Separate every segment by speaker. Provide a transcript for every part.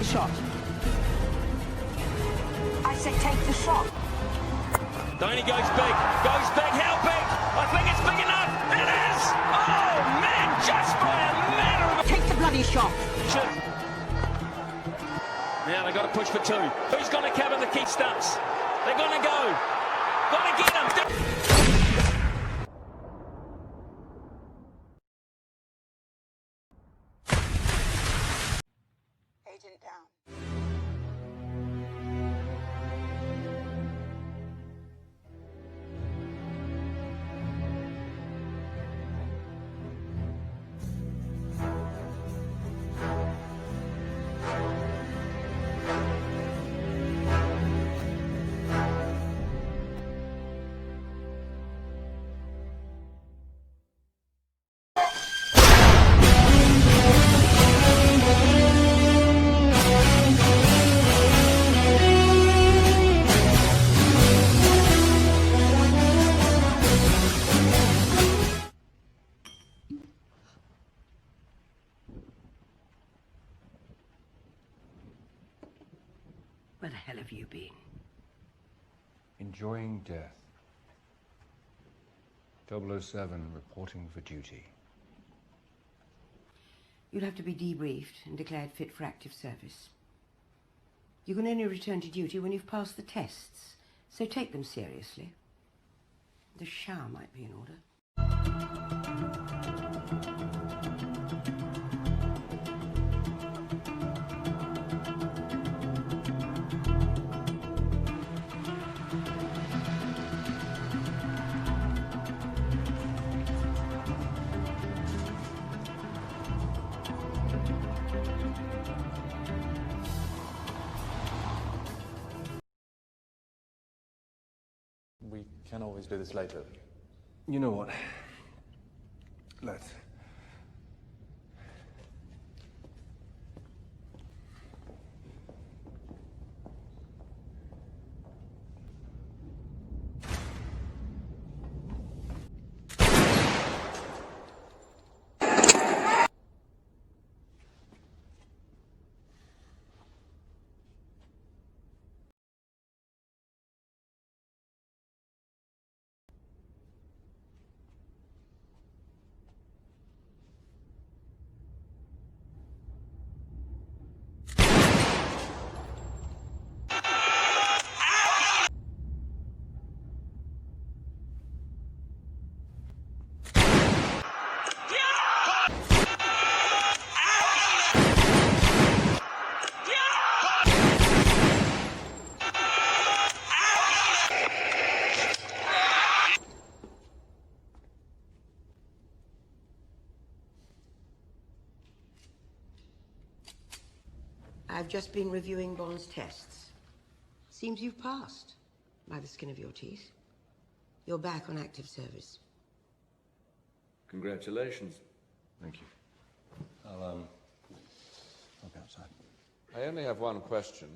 Speaker 1: shot. I say take the shot.
Speaker 2: Dhoni goes big, how big? I think it's big enough. It is! Oh man, just by a matter of...
Speaker 1: Take the bloody shot.
Speaker 2: Now they've got to push for two. Who's going to cover the key stumps? They're going to go. Going to get them.
Speaker 1: Agent down.
Speaker 3: Where the hell have you been?
Speaker 4: Enjoying death. 007 reporting for duty.
Speaker 3: You'll have to be debriefed and declared fit for active service. You can only return to duty when you've passed the tests, so take them seriously. The shower might be in order.
Speaker 5: We can always do this later.
Speaker 4: You know what? Let's.
Speaker 3: I've just been reviewing Bond's tests. Seems you've passed, by the skin of your teeth. You're back on active
Speaker 6: Congratulations.
Speaker 4: Thank you. I'll be outside.
Speaker 6: I only have one question.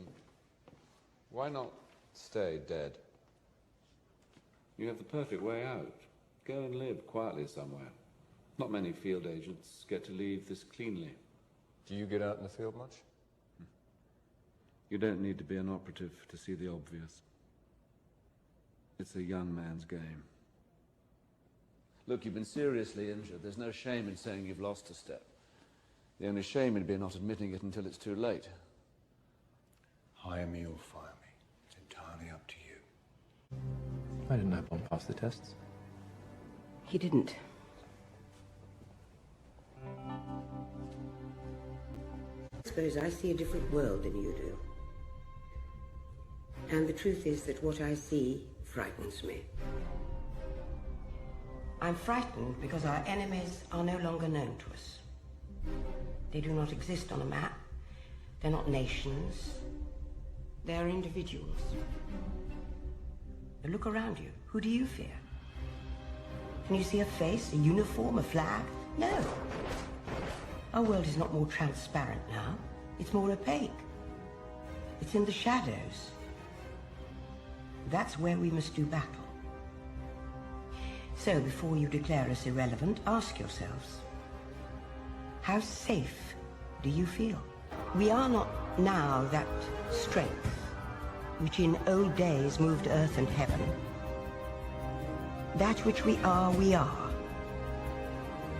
Speaker 6: Why not stay dead? You have the perfect way out. Go and live quietly somewhere. Not many field agents get to leave this cleanly.
Speaker 5: Do you get out in the field much?
Speaker 6: You don't need to be an operative to see the obvious. It's a young man's game. Look, you've been seriously injured. There's no shame in saying you've lost a step. The only shame would be not admitting it until it's too late.
Speaker 4: Hire me or fire me. It's entirely up to you.
Speaker 5: I didn't know Bond passed the tests.
Speaker 3: He didn't. I suppose I see a different world than you do. And the truth is that what I see frightens me. I'm frightened because our enemies are no longer known to us. They do not exist on a map. They're not nations. They're individuals. Now look around you. Who do you fear? Can you see a face, a uniform, a flag? No. Our world is not more transparent now. It's more opaque. It's in the shadows. That's where we must do battle. So before you declare us irrelevant, ask yourselves, how safe do you feel? We are not Now that strength, which in old days moved earth and heaven, that which we are,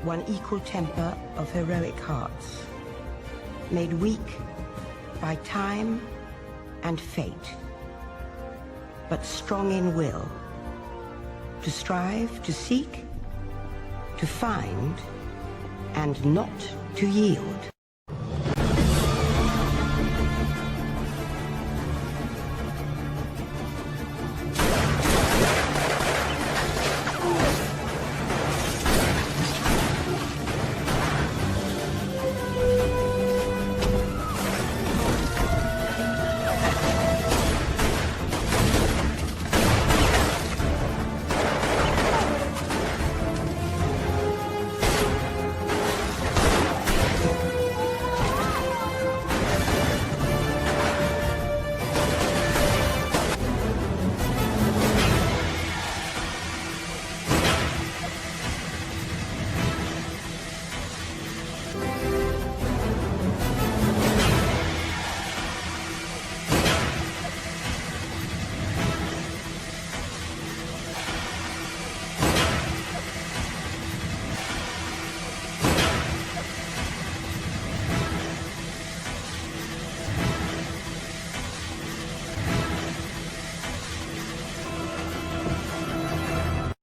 Speaker 3: one equal temper of heroic hearts, made weak by time and fate, but strong in will, to strive, to seek, to find, and not to yield.